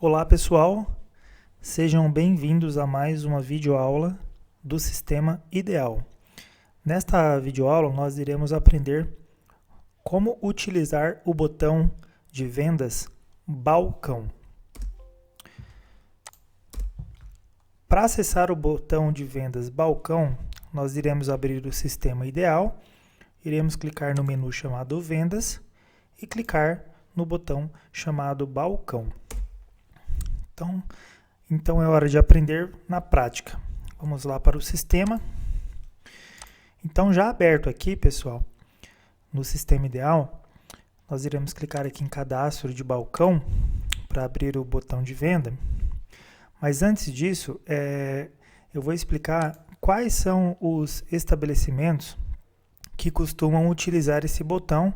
Olá pessoal, sejam bem-vindos a mais uma videoaula do Sistema Ideal. Nesta videoaula nós iremos aprender como utilizar o botão de vendas Balcão. Para acessar o botão de vendas Balcão, nós iremos abrir o Sistema Ideal, iremos clicar no menu chamado Vendas e clicar no botão chamado Balcão. Então é hora de aprender na prática. Vamos lá para o sistema. Então, já aberto aqui, pessoal, no Sistema Ideal, nós iremos clicar aqui em Cadastro de Balcão para abrir o botão de venda. Mas antes disso, eu vou explicar quais são os estabelecimentos que costumam utilizar esse botão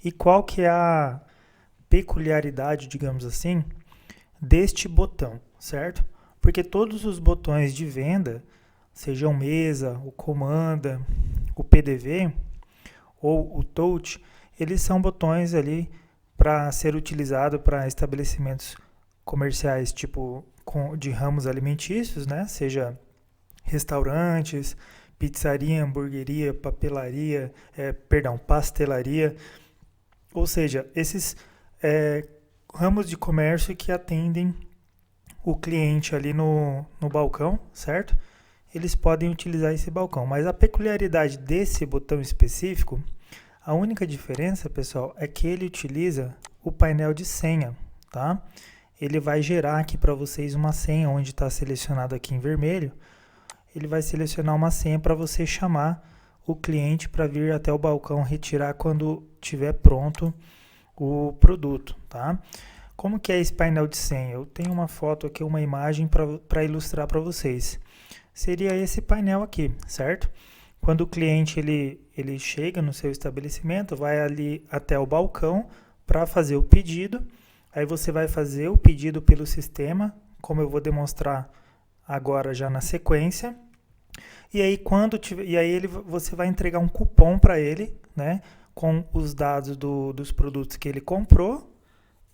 e qual que é a peculiaridade, digamos assim, deste botão, certo? Porque todos os botões de venda, sejam mesa, o comanda, o PDV ou o touch, eles são botões ali para ser utilizado para estabelecimentos comerciais tipo de ramos alimentícios, né? Seja restaurantes, pizzaria, hamburgueria, pastelaria, ou seja, esses ramos de comércio que atendem o cliente ali no balcão, certo? Eles podem utilizar esse balcão, mas a peculiaridade desse botão específico, a única diferença, pessoal, é que ele utiliza o painel de senha, tá? Ele vai gerar aqui para vocês uma senha, onde está selecionado aqui em vermelho, ele vai selecionar uma senha para você chamar o cliente para vir até o balcão retirar quando estiver pronto o produto, tá? Como que é esse painel de senha? Eu tenho uma foto aqui, uma imagem para ilustrar para vocês. Seria esse painel aqui, certo? Quando o cliente ele chega no seu estabelecimento, vai ali até o balcão para fazer o pedido. Aí você vai fazer o pedido pelo sistema, como eu vou demonstrar agora já na sequência. E aí você vai entregar um cupom para ele, né? Com os dados dos produtos que ele comprou,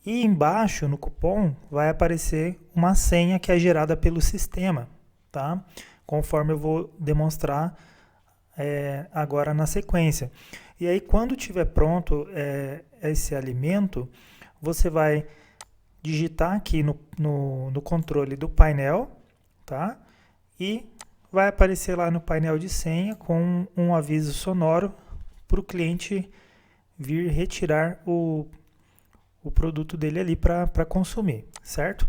e embaixo no cupom vai aparecer uma senha que é gerada pelo sistema, tá? Conforme eu vou demonstrar agora na sequência. E aí quando tiver pronto esse alimento, você vai digitar aqui no controle do painel, tá? E vai aparecer lá no painel de senha com um aviso sonoro para o cliente vir retirar o produto dele ali para consumir, certo?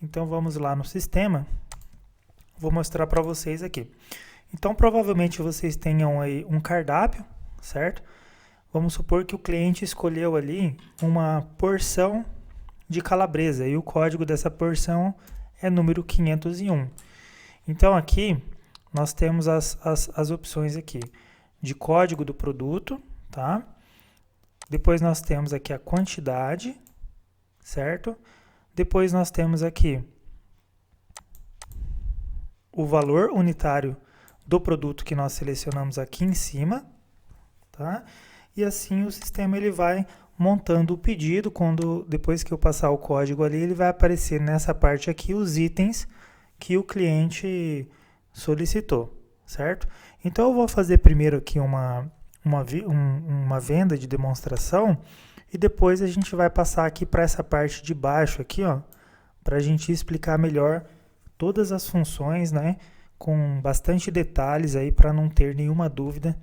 Então vamos lá no sistema, vou mostrar para vocês aqui. Então provavelmente vocês tenham aí um cardápio, certo? Vamos supor que o cliente escolheu ali uma porção de calabresa e o código dessa porção é número 501. Então aqui nós temos as opções aqui de código do produto, tá? Depois nós temos aqui a quantidade, certo? Depois nós temos aqui o valor unitário do produto que nós selecionamos aqui em cima, tá? E assim o sistema ele vai montando o pedido. Depois que eu passar o código ali, ele vai aparecer nessa parte aqui os itens que o cliente solicitou, certo? Então eu vou fazer primeiro aqui uma venda de demonstração e depois a gente vai passar aqui para essa parte de baixo aqui, ó, para a gente explicar melhor todas as funções, né, com bastante detalhes aí para não ter nenhuma dúvida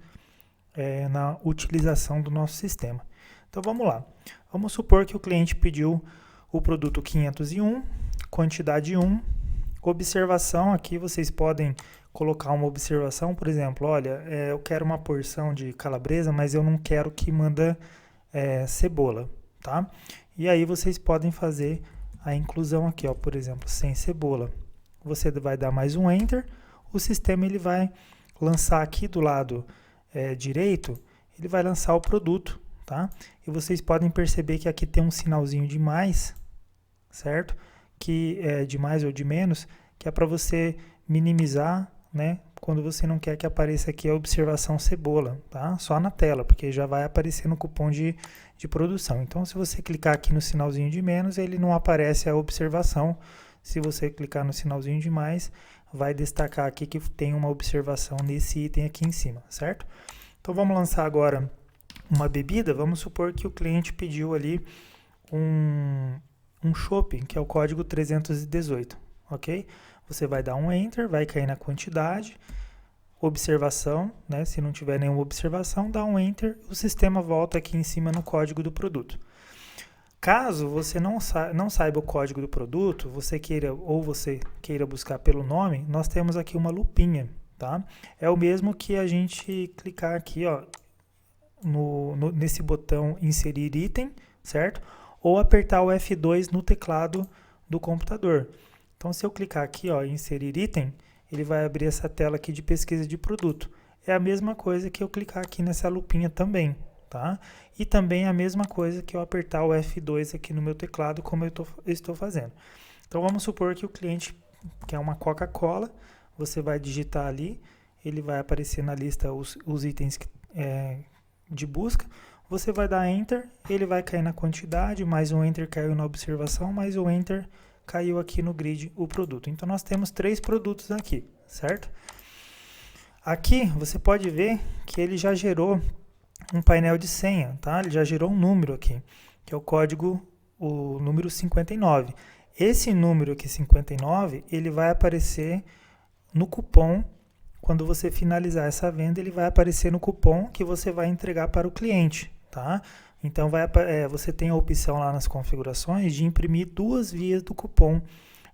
na utilização do nosso sistema. Então vamos lá. Vamos supor que o cliente pediu o produto 501, quantidade 1, observação. Aqui vocês podem colocar uma observação, por exemplo, olha, eu quero uma porção de calabresa, mas eu não quero que manda cebola, tá? E aí vocês podem fazer a inclusão aqui, ó, por exemplo, sem cebola. Você vai dar mais um Enter, o sistema ele vai lançar aqui do lado direito, ele vai lançar o produto, tá? E vocês podem perceber que aqui tem um sinalzinho de mais, certo? Que é de mais ou de menos, que é para você minimizar, né? quando você não quer que apareça aqui a observação cebola, tá? Só na tela, porque já vai aparecer no cupom de produção. Então, se você clicar aqui no sinalzinho de menos, ele não aparece a observação. Se você clicar no sinalzinho de mais, vai destacar aqui que tem uma observação nesse item aqui em cima, certo? Então, vamos lançar agora uma bebida. Vamos supor que o cliente pediu ali um chopp, que é o código 318, ok? Você vai dar um Enter, vai cair na quantidade, observação, né? Se não tiver nenhuma observação, dá um Enter, o sistema volta aqui em cima no código do produto. Caso você não saiba o código do produto, você queira buscar pelo nome, nós temos aqui uma lupinha, tá? É o mesmo que a gente clicar aqui, ó, nesse botão inserir item, certo? Ou apertar o F2 no teclado do computador. Então, se eu clicar aqui, ó, inserir item, ele vai abrir essa tela aqui de pesquisa de produto. É a mesma coisa que eu clicar aqui nessa lupinha também, tá? E também a mesma coisa que eu apertar o F2 aqui no meu teclado, como eu estou fazendo. Então, vamos supor que o cliente quer uma Coca-Cola, você vai digitar ali, ele vai aparecer na lista os itens de busca, você vai dar Enter, ele vai cair na quantidade, mais um Enter caiu na observação, mais um Enter caiu aqui no grid o produto. Então, nós temos 3 produtos aqui, certo? Aqui, você pode ver que ele já gerou um painel de senha, tá? Ele já gerou um número aqui, que é o código, o número 59. Esse número aqui, 59, ele vai aparecer no cupom. Quando você finalizar essa venda, ele vai aparecer no cupom que você vai entregar para o cliente, tá? Então, você tem a opção lá nas configurações de imprimir 2 vias do cupom,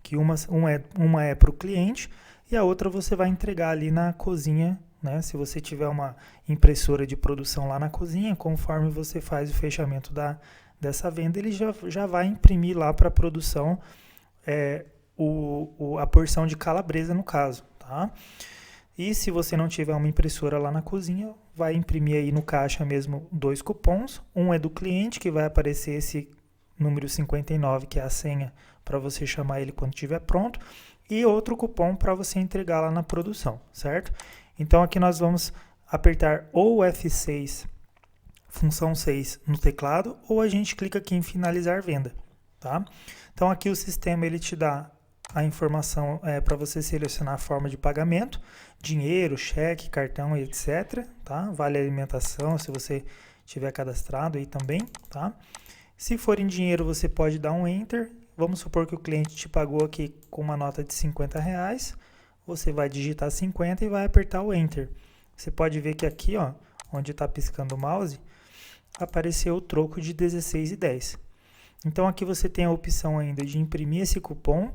que uma é para o cliente e a outra você vai entregar ali na cozinha, né? Se você tiver uma impressora de produção lá na cozinha, conforme você faz o fechamento dessa venda, ele já vai imprimir lá para a produção a porção de calabresa, no caso, tá? E se você não tiver uma impressora lá na cozinha, vai imprimir aí no caixa mesmo 2 cupons. Um é do cliente, que vai aparecer esse número 59, que é a senha, para você chamar ele quando estiver pronto. E outro cupom para você entregar lá na produção, certo? Então, aqui nós vamos apertar ou F6, função 6 no teclado, ou a gente clica aqui em finalizar venda, tá? Então, aqui o sistema ele te dá a informação para você selecionar a forma de pagamento, dinheiro, cheque, cartão, etc. Tá? Vale alimentação, se você tiver cadastrado aí também. Tá? Se for em dinheiro, você pode dar um Enter. Vamos supor que o cliente te pagou aqui com uma nota de R$50. Você vai digitar 50 e vai apertar o Enter. Você pode ver que aqui, ó, onde está piscando o mouse, apareceu o troco de R$16,10. Então, aqui você tem a opção ainda de imprimir esse cupom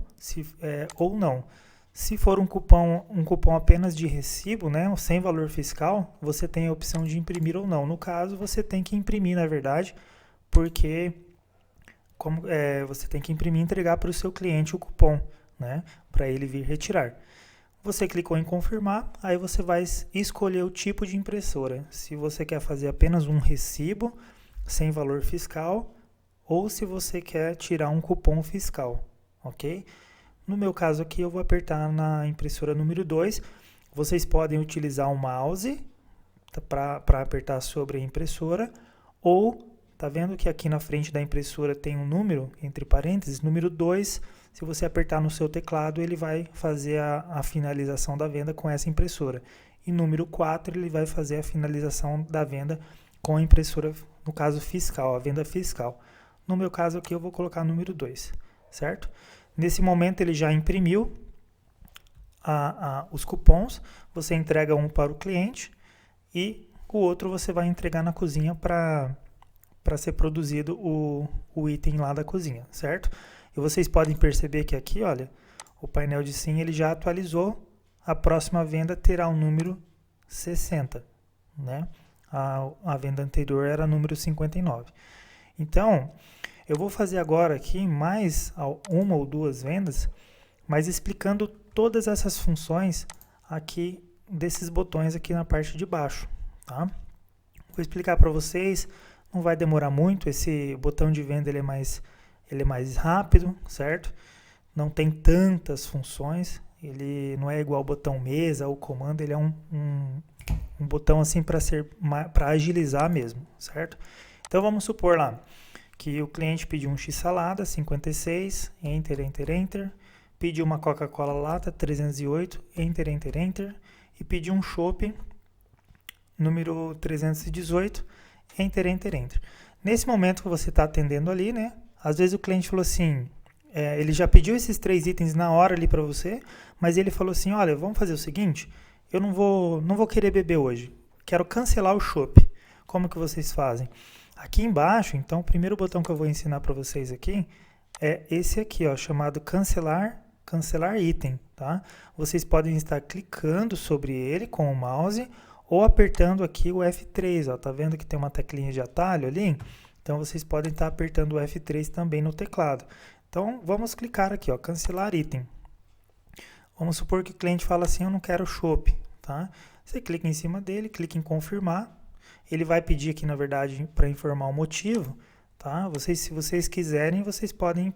ou não. Se for um cupom apenas de recibo, né, sem valor fiscal, você tem a opção de imprimir ou não. No caso, você tem que imprimir, na verdade, porque você tem que imprimir e entregar para o seu cliente o cupom, né, para ele vir retirar. Você clicou em confirmar, aí você vai escolher o tipo de impressora. Se você quer fazer apenas um recibo sem valor fiscal, ou se você quer tirar um cupom fiscal, ok? No meu caso aqui, eu vou apertar na impressora número 2. Vocês podem utilizar o mouse para apertar sobre a impressora, ou, tá vendo que aqui na frente da impressora tem um número, entre parênteses, número 2, se você apertar no seu teclado, ele vai fazer a finalização da venda com essa impressora. E número 4, ele vai fazer a finalização da venda com a impressora, no caso fiscal, a venda fiscal. No meu caso aqui eu vou colocar número 2, certo? Nesse momento ele já imprimiu os cupons, você entrega um para o cliente e o outro você vai entregar na cozinha para ser produzido o item lá da cozinha, certo? E vocês podem perceber que aqui, olha, o painel de senha ele já atualizou, a próxima venda terá o número 60, né? A venda anterior era número 59. Então, eu vou fazer agora aqui mais uma ou 2 vendas, mas explicando todas essas funções aqui desses botões aqui na parte de baixo, tá? Vou explicar para vocês, não vai demorar muito, esse botão de venda ele é mais rápido, certo? Não tem tantas funções, Ele não é igual ao botão mesa ou comando, ele é um botão assim para agilizar mesmo, certo? Então vamos supor lá que o cliente pediu um x-salada 56, enter, enter, enter, pediu uma Coca-Cola lata 308, enter, enter, enter, e pediu um chopp número 318, enter, enter, enter. Nesse momento que você está atendendo ali, né? Às vezes o cliente falou assim, ele já pediu esses 3 itens na hora ali para você, mas ele falou assim, olha, vamos fazer o seguinte, eu não vou querer beber hoje, quero cancelar o chopp. Como que vocês fazem? Aqui embaixo, então, o primeiro botão que eu vou ensinar para vocês aqui é esse aqui, ó, chamado cancelar item, tá? Vocês podem estar clicando sobre ele com o mouse ou apertando aqui o F3, ó, tá vendo que tem uma teclinha de atalho ali? Então, vocês podem estar apertando o F3 também no teclado. Então, vamos clicar aqui, ó, cancelar item. Vamos supor que o cliente fala assim, eu não quero chopp, tá? Você clica em cima dele, clica em confirmar. Ele vai pedir aqui, na verdade, para informar o motivo, tá? Se vocês quiserem, vocês podem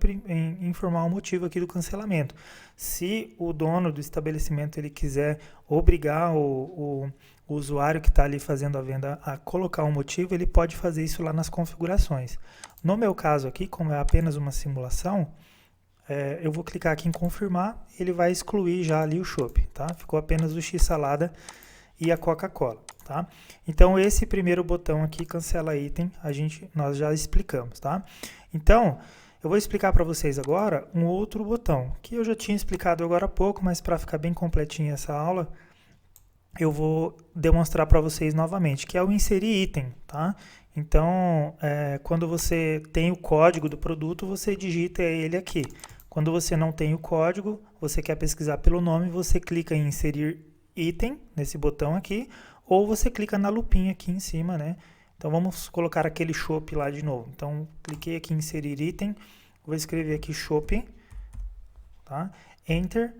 informar o motivo aqui do cancelamento. Se o dono do estabelecimento ele quiser obrigar o usuário que está ali fazendo a venda a colocar um motivo, ele pode fazer isso lá nas configurações. No meu caso aqui, como é apenas uma simulação, eu vou clicar aqui em confirmar, ele vai excluir já ali o chopp, tá? Ficou apenas o x-salada e a Coca-Cola, tá? Então, esse primeiro botão aqui, cancela item, nós já explicamos, tá? Então, eu vou explicar para vocês agora um outro botão, que eu já tinha explicado agora há pouco, mas para ficar bem completinha essa aula, eu vou demonstrar para vocês novamente, que é o inserir item, tá? Então, quando você tem o código do produto, você digita ele aqui. Quando você não tem o código, você quer pesquisar pelo nome, você clica em inserir item, nesse botão aqui, ou você clica na lupinha aqui em cima, né? Então, vamos colocar aquele chopp lá de novo. Então, cliquei aqui em inserir item, vou escrever aqui chopp, tá? Enter,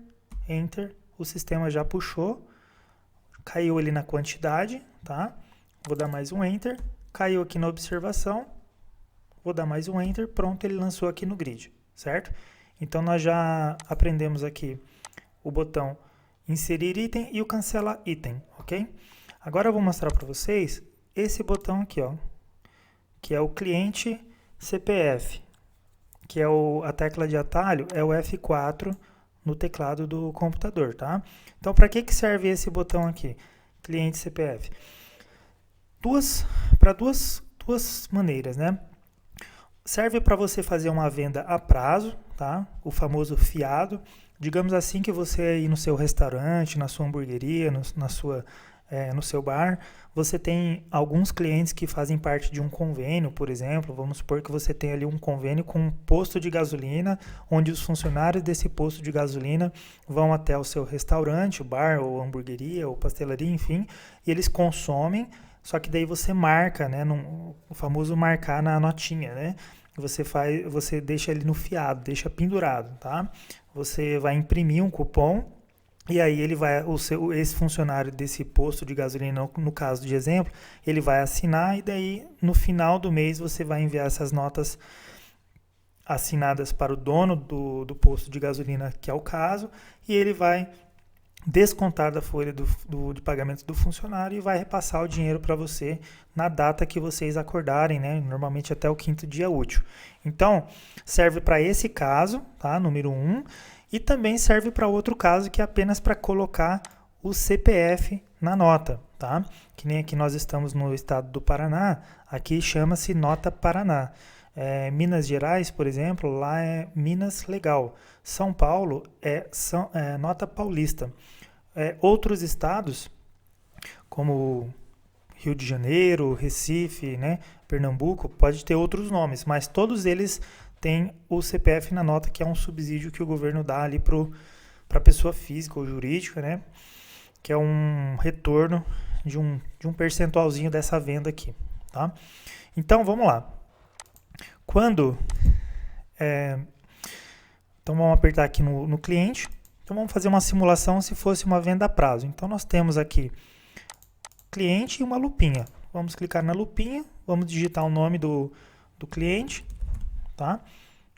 enter, o sistema já puxou, caiu ali na quantidade, tá? Vou dar mais um enter, caiu aqui na observação, vou dar mais um enter, pronto, ele lançou aqui no grid, certo? Então, nós já aprendemos aqui o botão inserir item e o cancela item, ok? Agora eu vou mostrar para vocês esse botão aqui, ó, que é o cliente CPF, que é a tecla de atalho, é o F4 no teclado do computador, tá? Então, para que serve esse botão aqui, cliente CPF? Para duas maneiras, né? Serve para você fazer uma venda a prazo, tá? O famoso fiado. Digamos assim que você aí no seu restaurante, na sua hamburgueria, no seu bar, você tem alguns clientes que fazem parte de um convênio, por exemplo. Vamos supor que você tem ali um convênio com um posto de gasolina, onde os funcionários desse posto de gasolina vão até o seu restaurante, o bar, ou hamburgueria, ou pastelaria, enfim, e eles consomem, só que daí você marca, né, o famoso marcar na notinha, né? Você deixa ele no fiado, deixa pendurado, tá? Você vai imprimir um cupom e aí esse funcionário desse posto de gasolina, no caso de exemplo, ele vai assinar e daí no final do mês você vai enviar essas notas assinadas para o dono do posto de gasolina, que é o caso, e ele vai descontar da folha de pagamento do funcionário e vai repassar o dinheiro para você na data que vocês acordarem, né? Normalmente até o 5º dia útil. Então, serve para esse caso, tá? Número 1, e também serve para outro caso que é apenas para colocar o CPF na nota, tá? Que nem aqui nós estamos no estado do Paraná, aqui chama-se Nota Paraná. Minas Gerais, por exemplo, lá é Minas Legal. São Paulo é Nota Paulista. Outros estados, como Rio de Janeiro, Recife, né, Pernambuco, pode ter outros nomes, mas todos eles têm o CPF na nota, que é um subsídio que o governo dá ali para a pessoa física ou jurídica, né, que é um retorno de um percentualzinho dessa venda aqui, tá? Então, vamos lá. Então, vamos apertar aqui no cliente. Então, vamos fazer uma simulação se fosse uma venda a prazo. Então, nós temos aqui cliente e uma lupinha. Vamos clicar na lupinha, vamos digitar o nome do cliente, tá?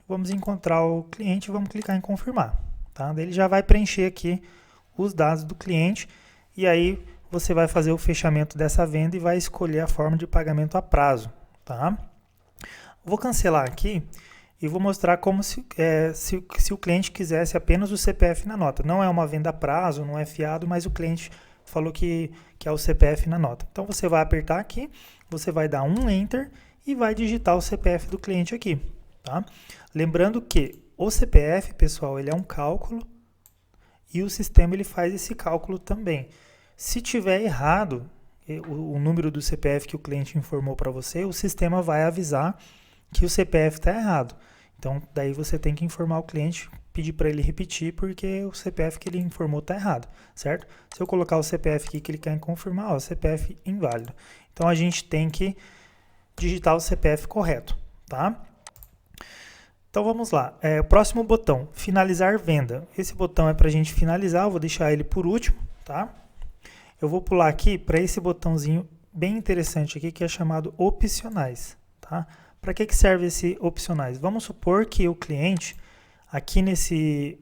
Vamos encontrar o cliente e vamos clicar em confirmar, tá? Daí ele já vai preencher aqui os dados do cliente e aí você vai fazer o fechamento dessa venda e vai escolher a forma de pagamento a prazo, tá? Vou cancelar aqui e vou mostrar como se o cliente quisesse apenas o CPF na nota. Não é uma venda a prazo, não é fiado, mas o cliente falou que é o CPF na nota. Então você vai apertar aqui, você vai dar um Enter e vai digitar o CPF do cliente aqui, tá? Lembrando que o CPF, pessoal, ele é um cálculo e o sistema ele faz esse cálculo também. Se tiver errado o número do CPF que o cliente informou para você, o sistema vai avisar que o CPF está errado. Então, daí você tem que informar o cliente, pedir para ele repetir, porque o CPF que ele informou está errado, certo? Se eu colocar o CPF aqui, clicar em confirmar, ó, CPF inválido. Então, a gente tem que digitar o CPF correto, tá? Então, vamos lá. O próximo botão, finalizar venda. Esse botão é para a gente finalizar, eu vou deixar ele por último, tá? Eu vou pular aqui para esse botãozinho bem interessante aqui, que é chamado opcionais, tá? Para que serve esse opcionais? Vamos supor que o cliente, aqui nesse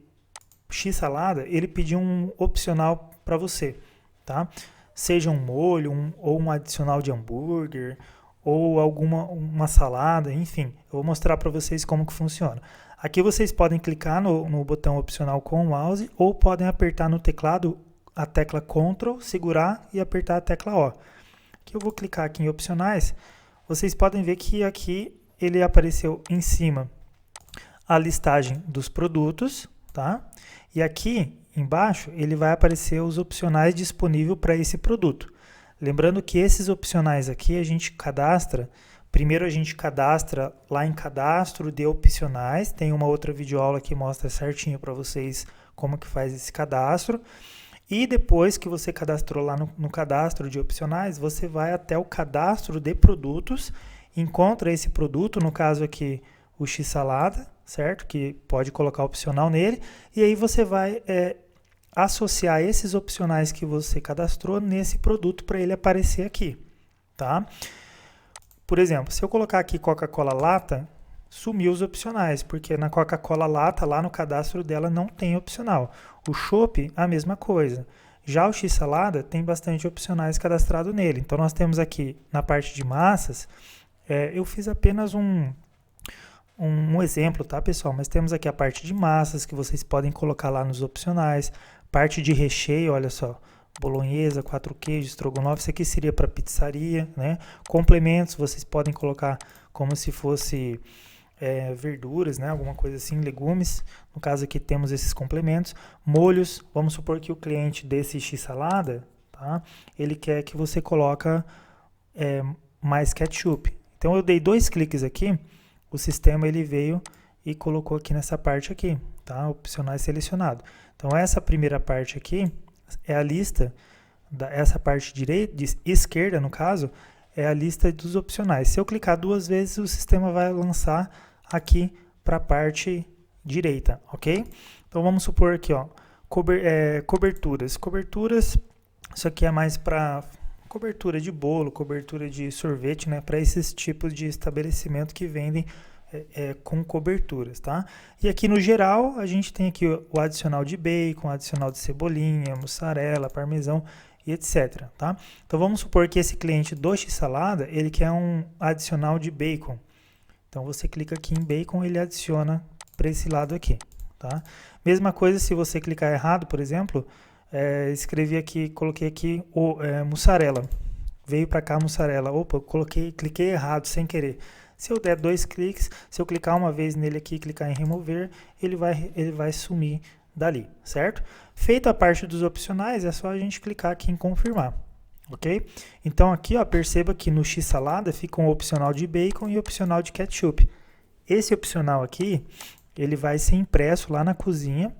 X-salada, ele pediu um opcional para você, tá? Seja um molho, ou um adicional de hambúrguer, ou uma salada, enfim. Eu vou mostrar para vocês como que funciona. Aqui vocês podem clicar no botão opcional com o mouse, ou podem apertar no teclado a tecla Ctrl, segurar e apertar a tecla O. Aqui eu vou clicar aqui em opcionais. Vocês podem ver que aqui ele apareceu em cima a listagem dos produtos, tá? E aqui embaixo ele vai aparecer os opcionais disponíveis para esse produto. Lembrando que esses opcionais aqui a gente cadastra, primeiro a gente cadastra lá em cadastro de opcionais, tem uma outra videoaula que mostra certinho para vocês como que faz esse cadastro. E depois que você cadastrou lá no cadastro de opcionais, você vai até o cadastro de produtos, encontra esse produto, no caso aqui o X-salada, certo? Que pode colocar opcional nele, e aí você vai associar esses opcionais que você cadastrou nesse produto para ele aparecer aqui, tá? Por exemplo, se eu colocar aqui Coca-Cola lata, sumiu os opcionais, porque na Coca-Cola lata, lá no cadastro dela, não tem opcional. O chopp, a mesma coisa. Já o X-salada tem bastante opcionais cadastrado nele. Então, nós temos aqui, na parte de massas, eu fiz apenas um exemplo, tá, pessoal? Mas temos aqui a parte de massas, que vocês podem colocar lá nos opcionais. Parte de recheio, olha só. Bolonhesa, 4 queijos, estrogonofe, isso aqui seria para pizzaria, né? Complementos, vocês podem colocar como se fosse verduras, né? Alguma coisa assim, legumes. No caso aqui temos esses complementos. Molhos, vamos supor que o cliente desse X-salada, tá? Ele quer que você coloque mais ketchup. Então eu dei 2 cliques aqui, o sistema ele veio e colocou aqui nessa parte aqui, tá? Opcionais selecionado. Então essa primeira parte aqui é a lista, essa parte esquerda no caso, é a lista dos opcionais. Se eu clicar 2 vezes, o sistema vai lançar aqui para a parte direita, ok? Então vamos supor aqui, ó, coberturas. Coberturas, isso aqui é mais para cobertura de bolo, cobertura de sorvete, né? Para esses tipos de estabelecimento que vendem com coberturas, tá? E aqui no geral, a gente tem aqui o adicional de bacon, adicional de cebolinha, mussarela, parmesão e etc, tá? Então vamos supor que esse cliente do X-salada, ele quer um adicional de bacon. Então você clica aqui em bacon, ele adiciona para esse lado aqui, tá? Mesma coisa se você clicar errado, por exemplo, escrevi aqui, coloquei aqui mussarela. Veio para cá mussarela. Opa, cliquei errado sem querer. Se eu der 2 cliques, se eu clicar uma vez nele aqui e clicar em remover, ele vai sumir dali, certo? Feita a parte dos opcionais, é só a gente clicar aqui em confirmar, ok? Então aqui, ó, perceba que no X-salada fica um opcional de bacon e opcional de ketchup. Esse opcional aqui, ele vai ser impresso lá na cozinha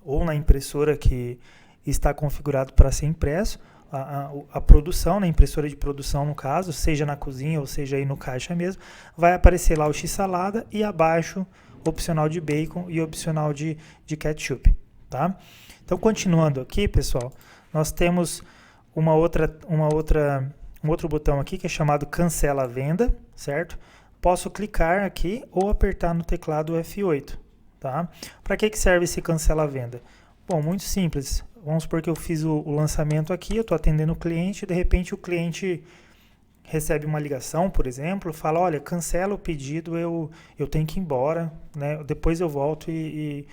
ou na impressora que está configurado para ser impresso. A produção, na impressora de produção no caso, seja na cozinha ou seja aí no caixa mesmo, vai aparecer lá o X-salada e abaixo opcional de bacon e opcional de ketchup, tá? Então, continuando aqui, pessoal, nós temos um outro botão aqui que é chamado cancela a venda, certo? Posso clicar aqui ou apertar no teclado F8, tá? Para que serve esse cancela a venda? Bom, muito simples. Vamos supor que eu fiz o lançamento aqui, eu estou atendendo o cliente, de repente o cliente recebe uma ligação, por exemplo, fala, olha, cancela o pedido, eu tenho que ir embora, né? Depois eu volto e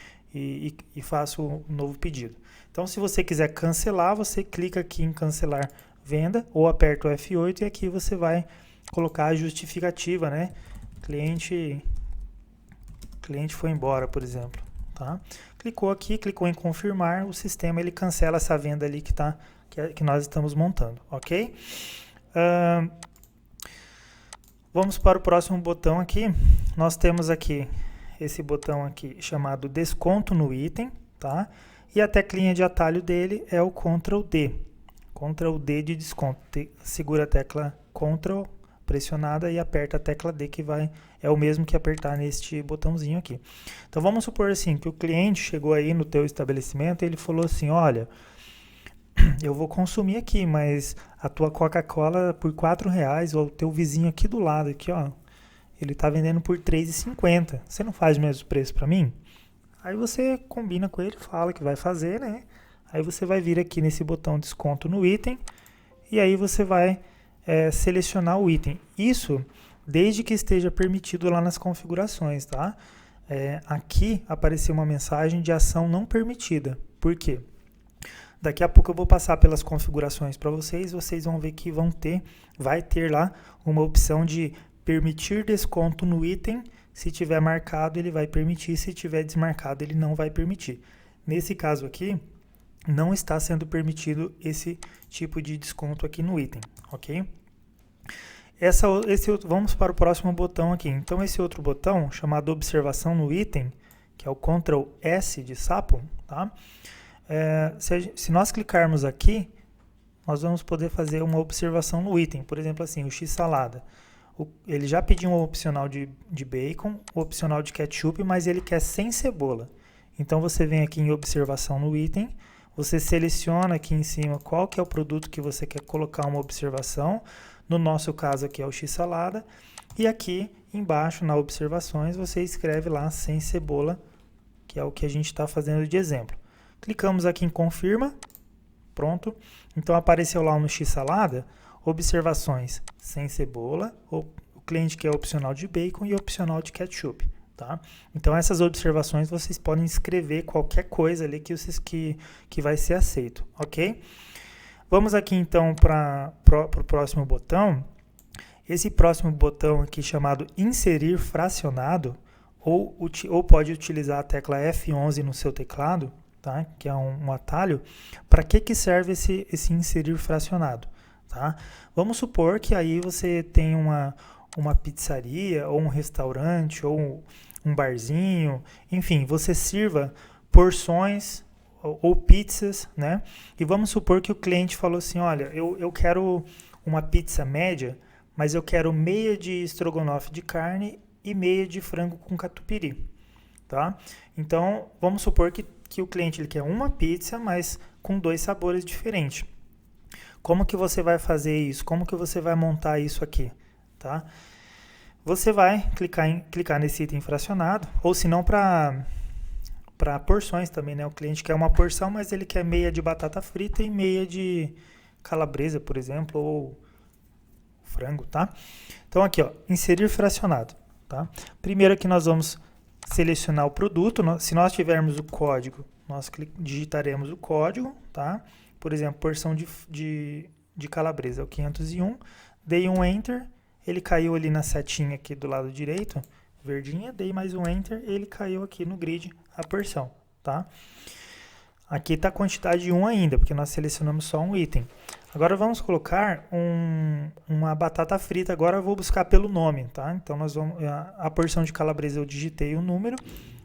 faço um novo pedido. Então, se você quiser cancelar, você clica aqui em cancelar venda ou aperta o F8 e aqui você vai colocar a justificativa, né? Cliente foi embora, por exemplo, tá? Clicou aqui, clicou em confirmar, o sistema ele cancela essa venda ali que nós estamos montando, ok? Vamos para o próximo botão aqui. Nós temos aqui esse botão aqui chamado desconto no item, tá? E a teclinha de atalho dele é o Ctrl D. Ctrl D de desconto. Segura a tecla Ctrl pressionada e aperta a tecla D, que é o mesmo que apertar neste botãozinho aqui. Então vamos supor assim que o cliente chegou aí no teu estabelecimento e ele falou assim, olha, eu vou consumir aqui, mas a tua Coca-Cola por R$4, ou o teu vizinho aqui do lado, aqui, ó, ele está vendendo por R$3,50. Você não faz o mesmo preço para mim? Aí você combina com ele, fala que vai fazer, né? Aí você vai vir aqui nesse botão desconto no item e aí você vai selecionar o item. Isso desde que esteja permitido lá nas configurações, tá? Aqui apareceu uma mensagem de ação não permitida. Por quê? Daqui a pouco eu vou passar pelas configurações para vocês vão ver que vai ter lá uma opção de permitir desconto no item. Se tiver marcado, ele vai permitir. Se tiver desmarcado, ele não vai permitir. Nesse caso aqui, não está sendo permitido esse tipo de desconto aqui no item, ok? Vamos para o próximo botão aqui. Então, esse outro botão, chamado observação no item, que é o Ctrl S de sapo, tá? Se nós clicarmos aqui, nós vamos poder fazer uma observação no item. Por exemplo, assim, o X-salada. Ele já pediu um opcional de bacon, um opcional de ketchup, mas ele quer sem cebola. Então, você vem aqui em observação no item, você seleciona aqui em cima qual que é o produto que você quer colocar uma observação. No nosso caso aqui é o X-salada. E aqui embaixo, na observações, você escreve lá sem cebola, que é o que a gente está fazendo de exemplo. Clicamos aqui em confirma, pronto. Então, apareceu lá no X-salada, observações sem cebola, o cliente quer opcional de bacon e opcional de ketchup, tá? Então, essas observações vocês podem escrever qualquer coisa ali que vai ser aceito, ok? Vamos aqui então para o próximo botão. Esse próximo botão aqui chamado inserir fracionado, ou pode utilizar a tecla F11 no seu teclado, tá? Que é um atalho. Para que serve esse inserir fracionado? Tá? Vamos supor que aí você tem uma pizzaria, ou um restaurante, ou um barzinho, enfim, você sirva porções ou pizzas, né? E vamos supor que o cliente falou assim, olha, eu quero uma pizza média, mas eu quero meia de estrogonofe de carne e meia de frango com catupiry, tá? Então, vamos supor que o cliente ele quer uma pizza, mas com 2 sabores diferentes. Como que você vai fazer isso? Como que você vai montar isso aqui? Tá? Você vai clicar nesse item fracionado, ou se não para porções também, né? O cliente quer uma porção, mas ele quer meia de batata frita e meia de calabresa, por exemplo, ou frango, tá? Então aqui, ó, inserir fracionado, tá? Primeiro aqui nós vamos selecionar o produto. Se nós tivermos o código, nós digitaremos o código, tá? Por exemplo, porção de calabresa é o 501. Dei um Enter, ele caiu ali na setinha aqui do lado direito, verdinha. Dei mais um Enter, ele caiu aqui no grid a porção, tá? Aqui está a quantidade 1 ainda, porque nós selecionamos só um item. Agora vamos colocar uma batata frita. Agora eu vou buscar pelo nome, tá? Então nós vamos a porção de calabresa eu digitei o número.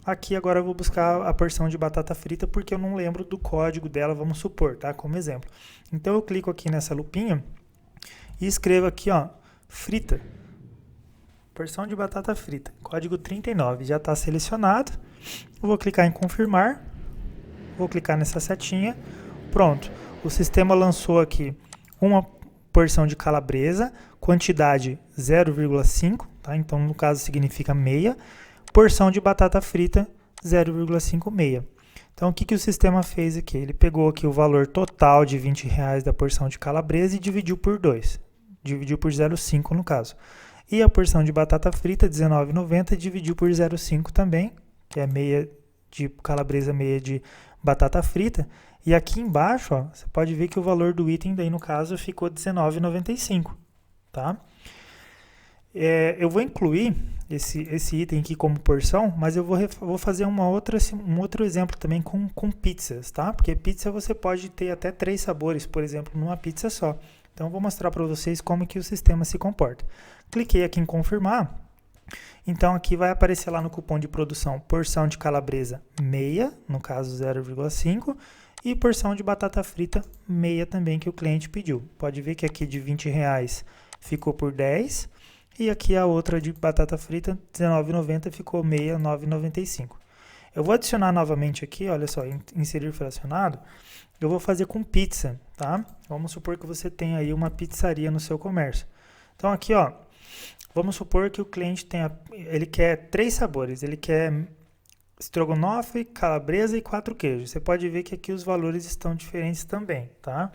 Aqui agora eu vou buscar a porção de batata frita porque eu não lembro do código dela, vamos supor, tá? Como exemplo. Então eu clico aqui nessa lupinha e escrevo aqui, ó, frita. Porção de batata frita, código 39, já está selecionado. Eu vou clicar em confirmar. Vou clicar nessa setinha. Pronto. O sistema lançou aqui uma porção de calabresa, quantidade 0,5, tá? Então no caso significa meia. Porção de batata frita 0,56. Então, o que o sistema fez aqui? Ele pegou aqui o valor total de R$ 20 da porção de calabresa e dividiu por 2. Dividiu por 0,5 no caso. E a porção de batata frita, R$19,90, dividiu por 0,5 também, que é meia de calabresa, meia de batata frita. E aqui embaixo, ó, você pode ver que o valor do item, daí no caso, ficou R$19,95, tá? Eu vou incluir esse item aqui como porção, mas eu vou fazer um outro exemplo também com pizzas, tá? Porque pizza você pode ter até 3 sabores, por exemplo, numa pizza só. Então, eu vou mostrar para vocês como que o sistema se comporta. Cliquei aqui em confirmar. Então, aqui vai aparecer lá no cupom de produção porção de calabresa meia, no caso 0,5, e porção de batata frita meia também que o cliente pediu. Pode ver que aqui de R$20 ficou por 10 e aqui a outra de batata frita R$19,90 ficou meia, R$9,95. Eu vou adicionar novamente aqui, olha só, inserir fracionado. Eu vou fazer com pizza, tá? Vamos supor que você tem aí uma pizzaria no seu comércio. Então aqui, ó, vamos supor que o cliente ele quer 3 sabores. Ele quer estrogonofe, calabresa e 4 queijos. Você pode ver que aqui os valores estão diferentes também, tá?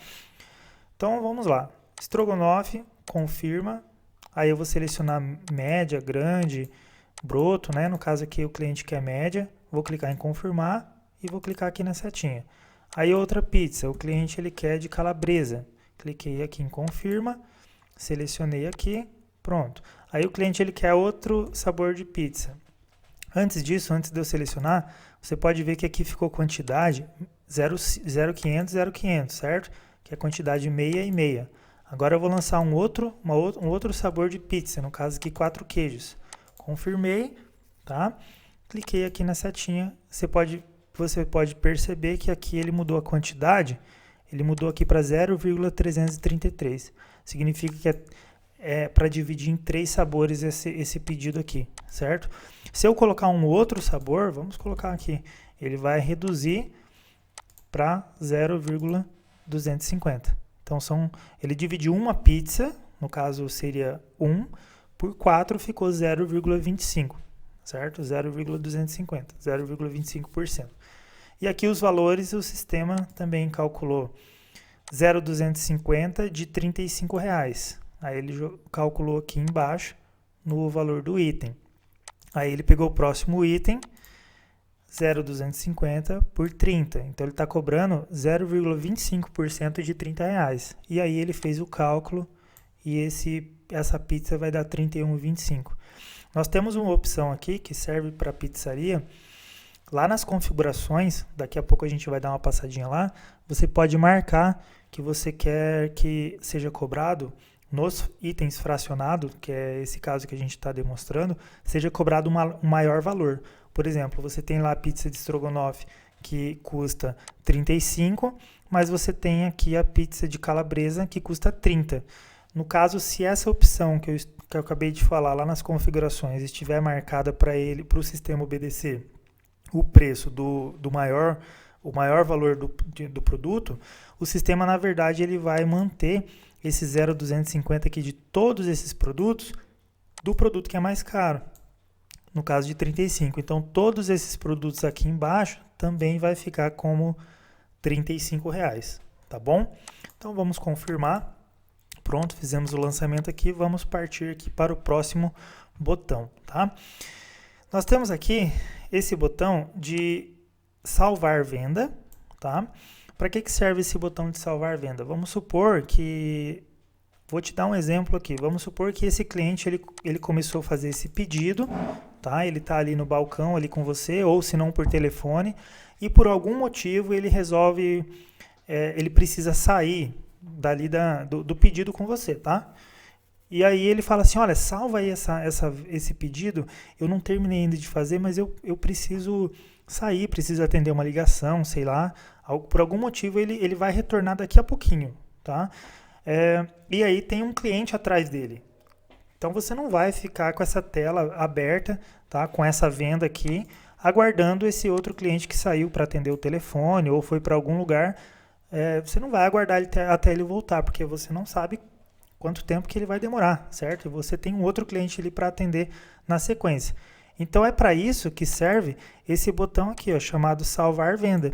Então vamos lá. Estrogonofe, confirma. Aí eu vou selecionar média, grande, broto, né? No caso aqui o cliente quer média. Vou clicar em confirmar e vou clicar aqui na setinha. Aí outra pizza, o cliente ele quer de calabresa. Cliquei aqui em confirma, selecionei aqui, pronto. Aí o cliente ele quer outro sabor de pizza. Antes disso, antes de eu selecionar, você pode ver que aqui ficou quantidade 0,500, certo? Que é quantidade meia e meia. Agora eu vou lançar um outro sabor de pizza, no caso aqui 4 queijos. Confirmei, tá? Cliquei aqui na setinha, você pode perceber que aqui ele mudou a quantidade, ele mudou aqui para 0,333. Significa que é para dividir em 3 sabores esse pedido aqui, certo? Se eu colocar um outro sabor, vamos colocar aqui, ele vai reduzir para 0,250. Então ele dividiu uma pizza, no caso seria 1, por 4 ficou 0,25. Certo? 0,250, 0,25%. E aqui os valores o sistema também calculou 0,250 de R$35. Aí ele calculou aqui embaixo no valor do item. Aí ele pegou o próximo item, 0,250 por 30. Então ele está cobrando 0,25% de R$30. E aí ele fez o cálculo e essa pizza vai dar R$31,25. Nós temos uma opção aqui que serve para pizzaria. Lá nas configurações, daqui a pouco a gente vai dar uma passadinha lá, você pode marcar que você quer que seja cobrado nos itens fracionados, que é esse caso que a gente está demonstrando, seja cobrado um maior valor. Por exemplo, você tem lá a pizza de estrogonofe que custa 35, mas você tem aqui a pizza de calabresa que custa 30. No caso, se essa opção que eu acabei de falar lá nas configurações estiver marcada para o sistema obedecer o preço o maior valor do produto, o sistema, na verdade, ele vai manter esse 0,250 aqui de todos esses produtos do produto que é mais caro, no caso de 35. Então, todos esses produtos aqui embaixo também vai ficar como R$35, tá bom? Então, vamos confirmar. Pronto, fizemos o lançamento aqui, vamos partir aqui para o próximo botão, tá? Nós temos aqui esse botão de salvar venda, tá? Para que serve esse botão de salvar venda? Vamos supor que, vou te dar um exemplo aqui, vamos supor que esse cliente ele começou a fazer esse pedido, tá? Ele está ali no balcão ali com você, ou se não por telefone, e por algum motivo ele resolve, ele precisa sair dali do pedido com você, tá? E aí ele fala assim, olha, salva aí esse pedido, eu não terminei ainda de fazer, mas eu preciso sair, preciso atender uma ligação, sei lá, por algum motivo ele vai retornar daqui a pouquinho, tá? E aí tem um cliente atrás dele. Então você não vai ficar com essa tela aberta, tá? Com essa venda aqui, aguardando esse outro cliente que saiu para atender o telefone ou foi para algum lugar. Você não vai aguardar até ele voltar, porque você não sabe quanto tempo que ele vai demorar, certo? E você tem um outro cliente ali para atender na sequência. Então é para isso que serve esse botão aqui, ó, chamado salvar venda.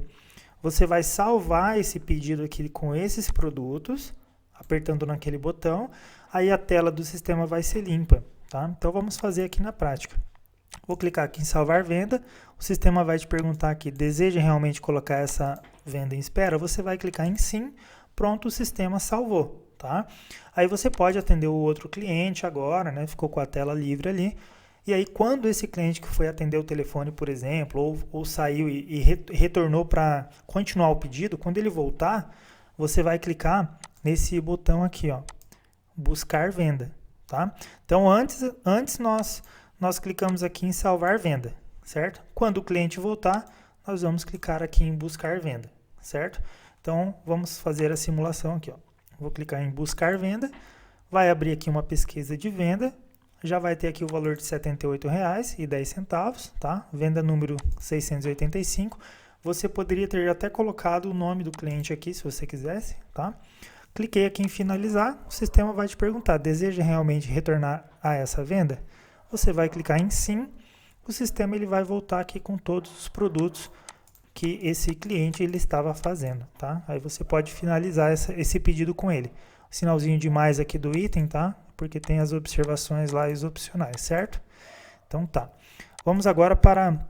Você vai salvar esse pedido aqui com esses produtos, apertando naquele botão, aí a tela do sistema vai ser limpa, tá? Então vamos fazer aqui na prática. Vou clicar aqui em salvar venda, o sistema vai te perguntar aqui, deseja realmente colocar essa venda em espera? Você vai clicar em sim, pronto, o sistema salvou, tá? Aí você pode atender o outro cliente agora, né? Ficou com a tela livre ali. E aí quando esse cliente que foi atender o telefone, por exemplo, ou saiu e retornou para continuar o pedido, quando ele voltar, você vai clicar nesse botão aqui, ó, buscar venda, tá? Então antes nós clicamos aqui em salvar venda, certo? Quando o cliente voltar, nós vamos clicar aqui em buscar venda, certo? Então vamos fazer a simulação aqui, ó. Vou clicar em buscar venda, vai abrir aqui uma pesquisa de venda, já vai ter aqui o valor de R$ 78,10, tá? Venda número 685. Você poderia ter até colocado o nome do cliente aqui, se você quisesse, tá? Cliquei aqui em finalizar, o sistema vai te perguntar, deseja realmente retornar a essa venda? Você vai clicar em sim, o sistema ele vai voltar aqui com todos os produtos que esse cliente ele estava fazendo, tá? Aí você pode finalizar esse pedido com ele. O sinalzinho de mais aqui do item, tá? Porque tem as observações lá e os opcionais, certo? Então tá. Vamos agora para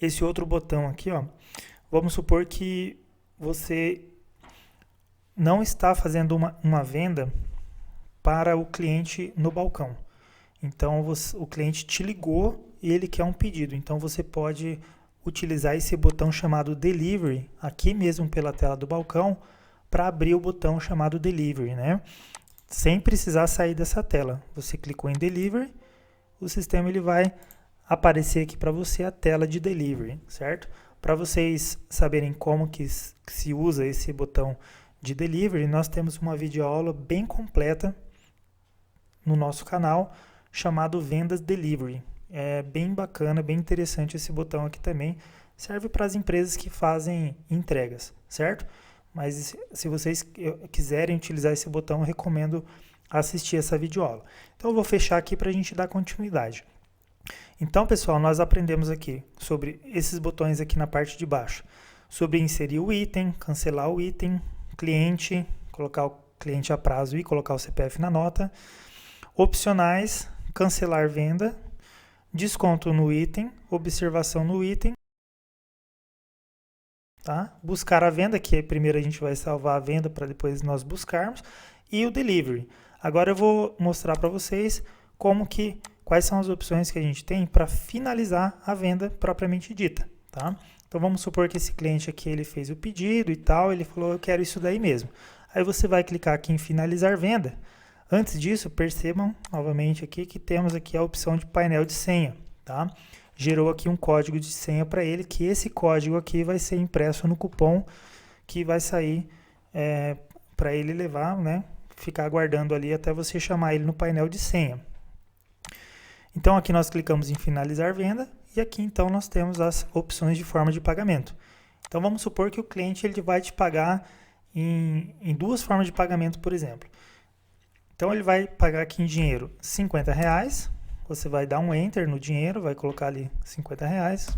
esse outro botão aqui, ó. Vamos supor que você não está fazendo uma venda para o cliente no balcão. Então o cliente te ligou e ele quer um pedido. Então você pode utilizar esse botão chamado Delivery, aqui mesmo pela tela do balcão, para abrir o botão chamado Delivery, né? Sem precisar sair dessa tela. Você clicou em Delivery, o sistema ele vai aparecer aqui para você a tela de Delivery, certo? Para vocês saberem como que se usa esse botão de Delivery, nós temos uma videoaula bem completa no nosso canal, chamado Vendas Delivery. É bem bacana, bem interessante esse botão aqui também. Serve para as empresas que fazem entregas, certo? Mas se vocês quiserem utilizar esse botão, eu recomendo assistir essa videoaula. Então eu vou fechar aqui para a gente dar continuidade. Então, pessoal, nós aprendemos aqui sobre esses botões aqui na parte de baixo. Sobre inserir o item, cancelar o item, cliente, colocar o cliente a prazo e colocar o CPF na nota. Opcionais, cancelar venda, desconto no item, observação no item. Tá? Buscar a venda, que primeiro a gente vai salvar a venda para depois nós buscarmos, e o delivery. Agora eu vou mostrar para vocês quais são as opções que a gente tem para finalizar a venda propriamente dita. Tá? Então vamos supor que esse cliente aqui ele fez o pedido e tal, ele falou eu quero isso daí mesmo. Aí você vai clicar aqui em finalizar venda. Antes disso, percebam novamente aqui que temos aqui a opção de painel de senha. Tá? Gerou aqui um código de senha para ele, que esse código aqui vai ser impresso no cupom que vai sair para ele levar, né? Ficar aguardando ali até você chamar ele no painel de senha. Então aqui nós clicamos em finalizar venda e aqui então nós temos as opções de forma de pagamento. Então vamos supor que o cliente ele vai te pagar em duas formas de pagamento, por exemplo. Então ele vai pagar aqui em dinheiro R$50. Você vai dar um Enter no dinheiro, vai colocar ali R$50,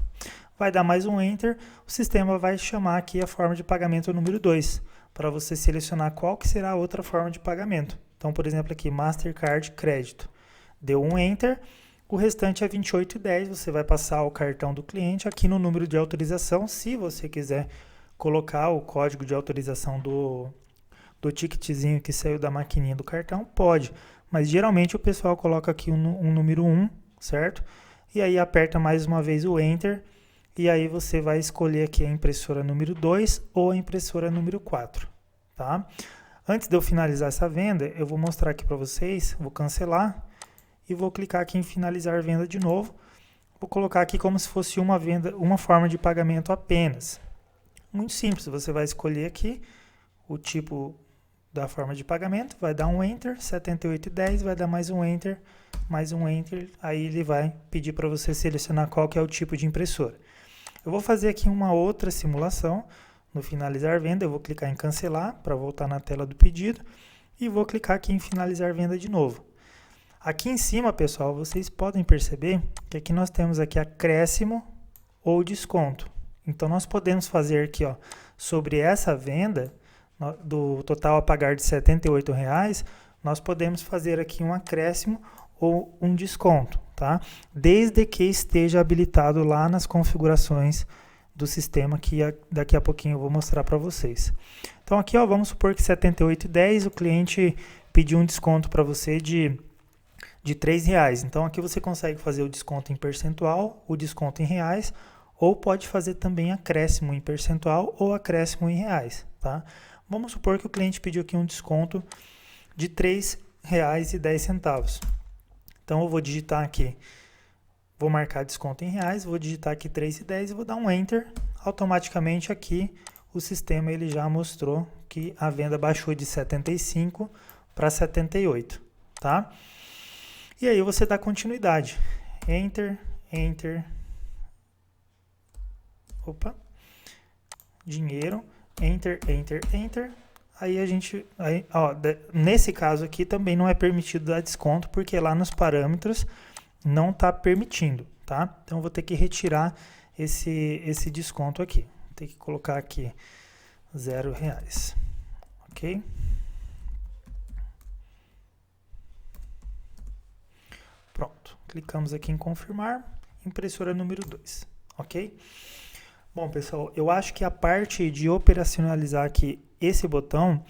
vai dar mais um Enter, o sistema vai chamar aqui a forma de pagamento número 2, para você selecionar qual que será a outra forma de pagamento. Então, por exemplo, aqui, Mastercard Crédito. Deu um Enter, o restante é R$28,10, você vai passar o cartão do cliente aqui no número de autorização, se você quiser colocar o código de autorização do ticketzinho que saiu da maquininha do cartão, pode. Mas geralmente o pessoal coloca aqui um número 1, certo? E aí aperta mais uma vez o Enter. E aí você vai escolher aqui a impressora número 2 ou a impressora número 4, tá? Antes de eu finalizar essa venda, eu vou mostrar aqui para vocês, vou cancelar e vou clicar aqui em finalizar venda de novo. Vou colocar aqui como se fosse uma venda, uma forma de pagamento apenas. Muito simples, você vai escolher aqui o tipo da forma de pagamento, vai dar um Enter, R$78,10, vai dar mais um Enter, aí ele vai pedir para você selecionar qual que é o tipo de impressora. Eu vou fazer aqui uma outra simulação, no finalizar venda, eu vou clicar em cancelar, para voltar na tela do pedido, e vou clicar aqui em finalizar venda de novo. Aqui em cima, pessoal, vocês podem perceber que aqui nós temos aqui acréscimo ou desconto. Então, nós podemos fazer aqui, ó, sobre essa venda, do total a pagar de R$ 78,00, nós podemos fazer aqui um acréscimo ou um desconto, tá? Desde que esteja habilitado lá nas configurações do sistema, que daqui a pouquinho eu vou mostrar para vocês. Então, aqui, ó, vamos supor que R$ 78,10, o cliente pediu um desconto para você de R$ 3,00. Então, aqui você consegue fazer o desconto em percentual, o desconto em reais, ou pode fazer também acréscimo em percentual ou acréscimo em reais, tá? Vamos supor que o cliente pediu aqui um desconto de R$ 3,10. Então, eu vou digitar aqui, vou marcar desconto em reais, vou digitar aqui 3,10 e vou dar um Enter. Automaticamente aqui o sistema ele já mostrou que a venda baixou de 75 para 78, tá? E aí você dá continuidade. Enter, Enter. Opa. Dinheiro. Enter, Enter, Enter. Aí a gente, ó, nesse caso aqui também não é permitido dar desconto, porque lá nos parâmetros não está permitindo, tá? Então eu vou ter que retirar esse desconto aqui. Vou ter que colocar aqui R$0, ok? Pronto, clicamos aqui em confirmar, impressora número 2, ok? Bom, pessoal, eu acho que a parte de operacionalizar aqui esse botão,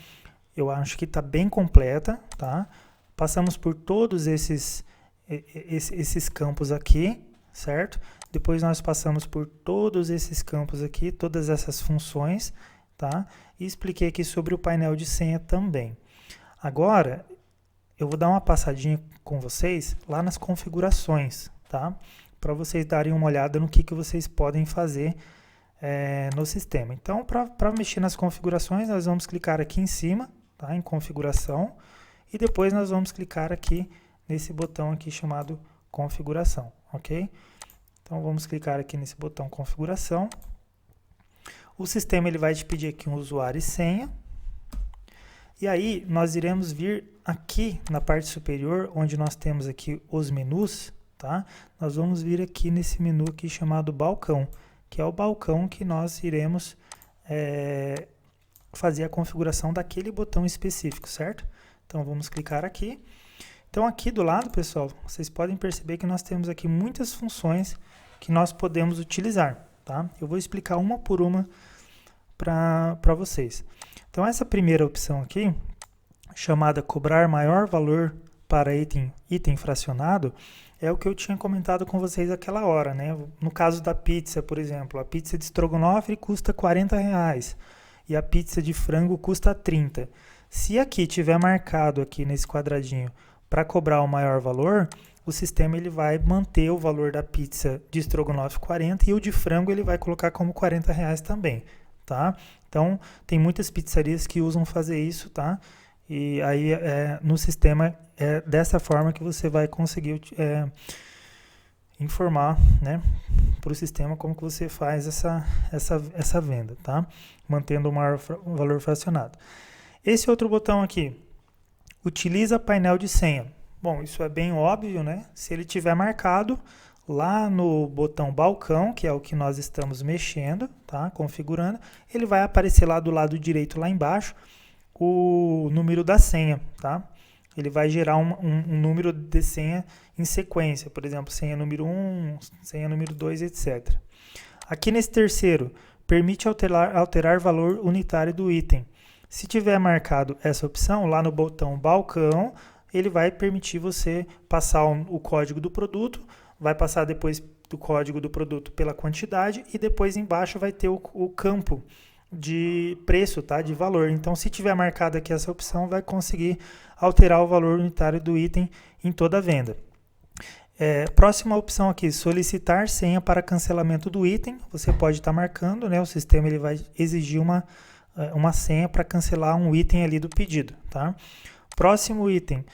eu acho que está bem completa, tá? Passamos por todos esses campos aqui, certo? Depois nós passamos por todos esses campos aqui, todas essas funções, tá? E expliquei aqui sobre o painel de senha também. Agora, eu vou dar uma passadinha com vocês lá nas configurações, tá? Para vocês darem uma olhada no que vocês podem fazer no sistema. Então, para mexer nas configurações, nós vamos clicar aqui em cima, tá? Em configuração, e depois nós vamos clicar aqui nesse botão aqui chamado configuração, ok? Então, vamos clicar aqui nesse botão configuração. O sistema ele vai te pedir aqui um usuário e senha. E aí, nós iremos vir aqui na parte superior, onde nós temos aqui os menus, tá? Nós vamos vir aqui nesse menu aqui chamado balcão, que é o balcão que nós iremos fazer a configuração daquele botão específico, certo? Então, vamos clicar aqui. Então, aqui do lado, pessoal, vocês podem perceber que nós temos aqui muitas funções que nós podemos utilizar, tá? Eu vou explicar uma por uma para vocês. Então, essa primeira opção aqui, chamada cobrar maior valor para item fracionado, é o que eu tinha comentado com vocês aquela hora, né? No caso da pizza, por exemplo, a pizza de estrogonofe custa R$40 e a pizza de frango custa 30. Se aqui tiver marcado aqui nesse quadradinho para cobrar o maior valor, o sistema ele vai manter o valor da pizza de estrogonofe 40 e o de frango ele vai colocar como R$40 também, tá? Então, tem muitas pizzarias que usam fazer isso, tá? E aí, no sistema, é dessa forma que você vai conseguir informar, né, para o sistema como que você faz essa venda, tá? Mantendo o maior valor fracionado. Esse outro botão aqui, utiliza painel de senha. Bom, isso é bem óbvio, né? Se ele tiver marcado lá no botão balcão, que é o que nós estamos mexendo, tá? Configurando, ele vai aparecer lá do lado direito, lá embaixo, o número da senha, tá? Ele vai gerar um número de senha em sequência, por exemplo, senha número 1, senha número 2, etc. Aqui nesse terceiro, permite alterar valor unitário do item. Se tiver marcado essa opção, lá no botão balcão, ele vai permitir você passar o código do produto, vai passar depois do código do produto pela quantidade e depois embaixo vai ter o campo de preço, tá? De valor. Então, se tiver marcado aqui essa opção, vai conseguir alterar o valor unitário do item em toda a venda. Próxima opção aqui, solicitar senha para cancelamento do item. Você pode estar marcando, né? O sistema ele vai exigir uma senha para cancelar um item ali do pedido, tá? Próximo item,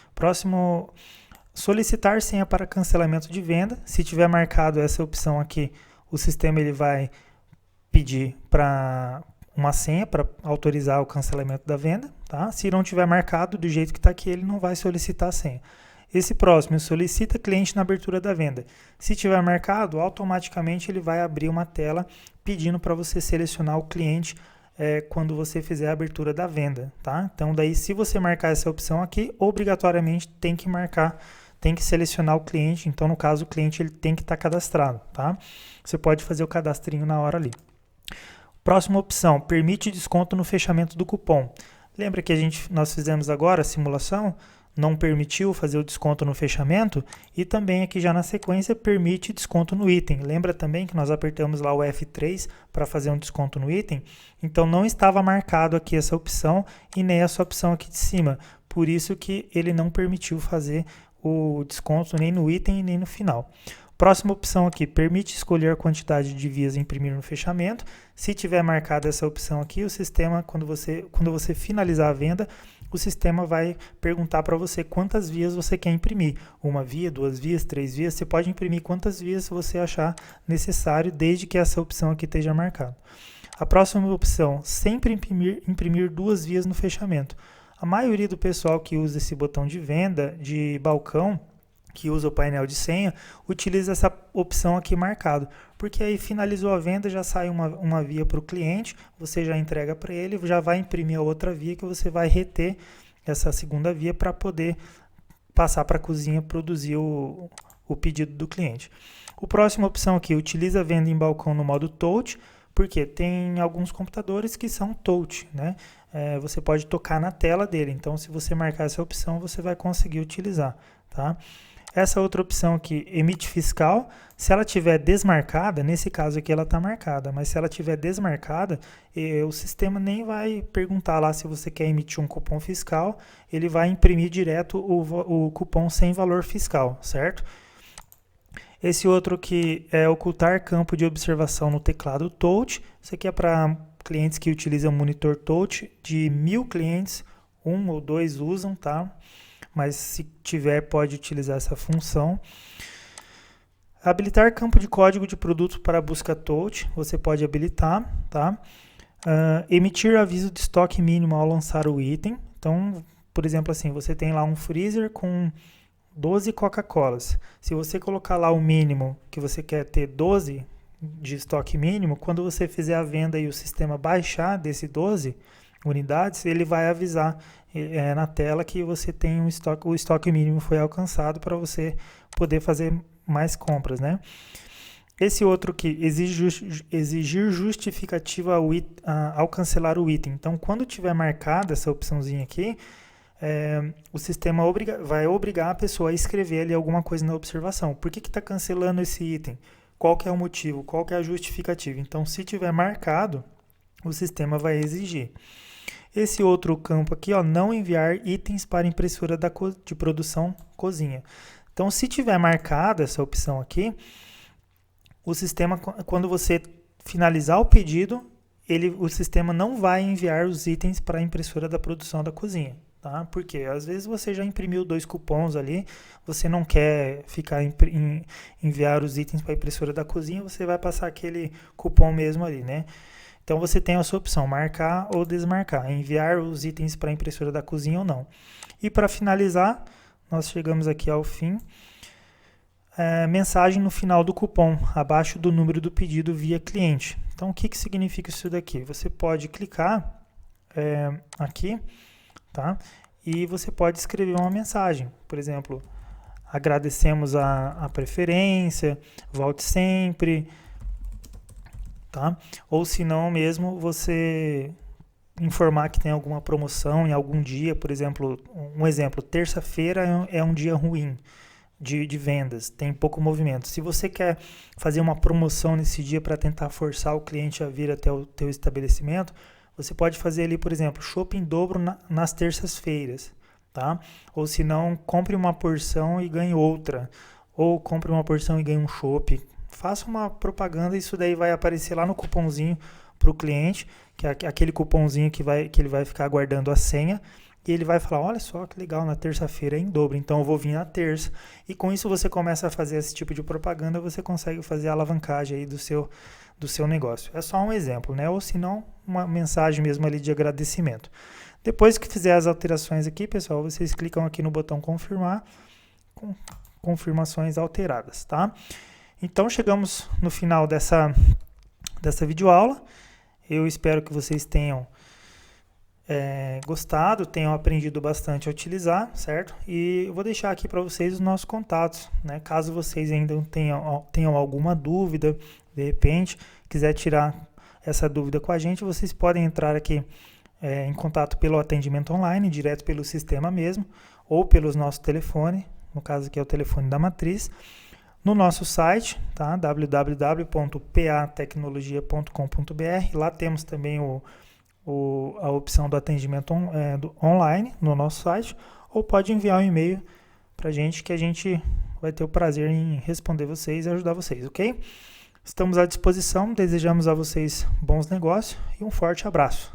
solicitar senha para cancelamento de venda. Se tiver marcado essa opção aqui, o sistema ele vai pedir para uma senha para autorizar o cancelamento da venda, tá? Se não tiver marcado do jeito que está aqui, ele não vai solicitar a senha. Esse próximo, solicita cliente na abertura da venda. Se tiver marcado, automaticamente ele vai abrir uma tela pedindo para você selecionar o cliente quando você fizer a abertura da venda, tá? Então, daí, se você marcar essa opção aqui, obrigatoriamente tem que marcar, tem que selecionar o cliente. Então, no caso, o cliente ele tem que estar cadastrado, tá? Você pode fazer o cadastrinho na hora ali. Próxima opção, permite desconto no fechamento do cupom. Lembra que nós fizemos agora a simulação? Não permitiu fazer o desconto no fechamento e também aqui já na sequência permite desconto no item. Lembra também que nós apertamos lá o F3 para fazer um desconto no item? Então não estava marcado aqui essa opção e nem essa opção aqui de cima. Por isso que ele não permitiu fazer o desconto nem no item nem no final. Próxima opção aqui, permite escolher a quantidade de vias a imprimir no fechamento. Se tiver marcada essa opção aqui, o sistema, quando você finalizar a venda, o sistema vai perguntar para você quantas vias você quer imprimir. Uma via, 2 vias, 3 vias. Você pode imprimir quantas vias você achar necessário, desde que essa opção aqui esteja marcada. A próxima opção, sempre imprimir 2 vias no fechamento. A maioria do pessoal que usa esse botão de venda de balcão, que usa o painel de senha, utiliza essa opção aqui marcado, porque aí finalizou a venda, já sai uma via para o cliente, você já entrega para ele, já vai imprimir a outra via que você vai reter essa segunda via para poder passar para a cozinha produzir o pedido do cliente. A próxima opção aqui, utiliza a venda em balcão no modo touch, porque tem alguns computadores que são touch, né? Você pode tocar na tela dele, então se você marcar essa opção, você vai conseguir utilizar, tá? Essa outra opção aqui, emite fiscal, se ela tiver desmarcada, nesse caso aqui ela está marcada, mas se ela tiver desmarcada, o sistema nem vai perguntar lá se você quer emitir um cupom fiscal, ele vai imprimir direto o cupom sem valor fiscal, certo? Esse outro aqui é ocultar campo de observação no teclado touch, isso aqui é para clientes que utilizam monitor touch, de 1000 clientes, 1 ou 2 usam, tá? Mas se tiver, pode utilizar essa função. Habilitar campo de código de produto para busca touch, você pode habilitar, tá? Emitir aviso de estoque mínimo ao lançar o item. Então, por exemplo, assim, você tem lá um freezer com 12 Coca-Colas. Se você colocar lá o mínimo, que você quer ter 12 de estoque mínimo, quando você fizer a venda e o sistema baixar desse 12 unidades, ele vai avisar na tela que você tem o estoque mínimo foi alcançado para você poder fazer mais compras, né? Esse outro aqui, exigir justificativa ao cancelar o item. Então, quando tiver marcada essa opçãozinha aqui, o sistema vai obrigar a pessoa a escrever ali alguma coisa na observação. Por que está cancelando esse item? Qual que é o motivo? Qual que é a justificativa? Então, se tiver marcado, o sistema vai exigir. Esse outro campo aqui, ó, não enviar itens para impressora de produção cozinha. Então, se tiver marcada essa opção aqui, o sistema, quando você finalizar o pedido, o sistema não vai enviar os itens para a impressora da produção da cozinha. Tá? Porque às vezes você já imprimiu 2 cupons ali, você não quer enviar os itens para a impressora da cozinha, você vai passar aquele cupom mesmo ali, né? Então você tem a sua opção, marcar ou desmarcar, enviar os itens para a impressora da cozinha ou não. E para finalizar, nós chegamos aqui ao fim. Mensagem no final do cupom, abaixo do número do pedido via cliente. Então o que significa isso daqui? Você pode clicar aqui, tá? E você pode escrever uma mensagem, por exemplo, agradecemos a preferência, volte sempre, tá? Ou se não mesmo, você informar que tem alguma promoção em algum dia, por exemplo, terça-feira é um dia ruim de vendas, tem pouco movimento. Se você quer fazer uma promoção nesse dia para tentar forçar o cliente a vir até o teu estabelecimento, você pode fazer ali, por exemplo, chopp em dobro nas terças-feiras, tá? Ou se não, compre uma porção e ganhe outra, ou compre uma porção e ganhe um chopp. Faça uma propaganda, isso daí vai aparecer lá no cupomzinho para o cliente, que é aquele cupomzinho que ele vai ficar guardando a senha, e ele vai falar, olha só que legal, na terça-feira é em dobro, então eu vou vir na terça. E com isso você começa a fazer esse tipo de propaganda, você consegue fazer a alavancagem aí do seu negócio. É só um exemplo, né? Ou se não, uma mensagem mesmo ali de agradecimento. Depois que fizer as alterações aqui, pessoal, vocês clicam aqui no botão confirmar, com confirmações alteradas, tá? Então chegamos no final dessa videoaula. Eu espero que vocês tenham gostado, tenham aprendido bastante a utilizar, certo? E eu vou deixar aqui para vocês os nossos contatos, né? Caso vocês ainda tenham alguma dúvida, de repente, quiser tirar essa dúvida com a gente, vocês podem entrar aqui em contato pelo atendimento online, direto pelo sistema mesmo, ou pelos nossos telefones, no caso aqui é o telefone da matriz, no nosso site, tá? www.patecnologia.com.br. Lá temos também a opção do atendimento online no nosso site, ou pode enviar um e-mail para a gente, que a gente vai ter o prazer em responder vocês e ajudar vocês, ok? Estamos à disposição, desejamos a vocês bons negócios e um forte abraço.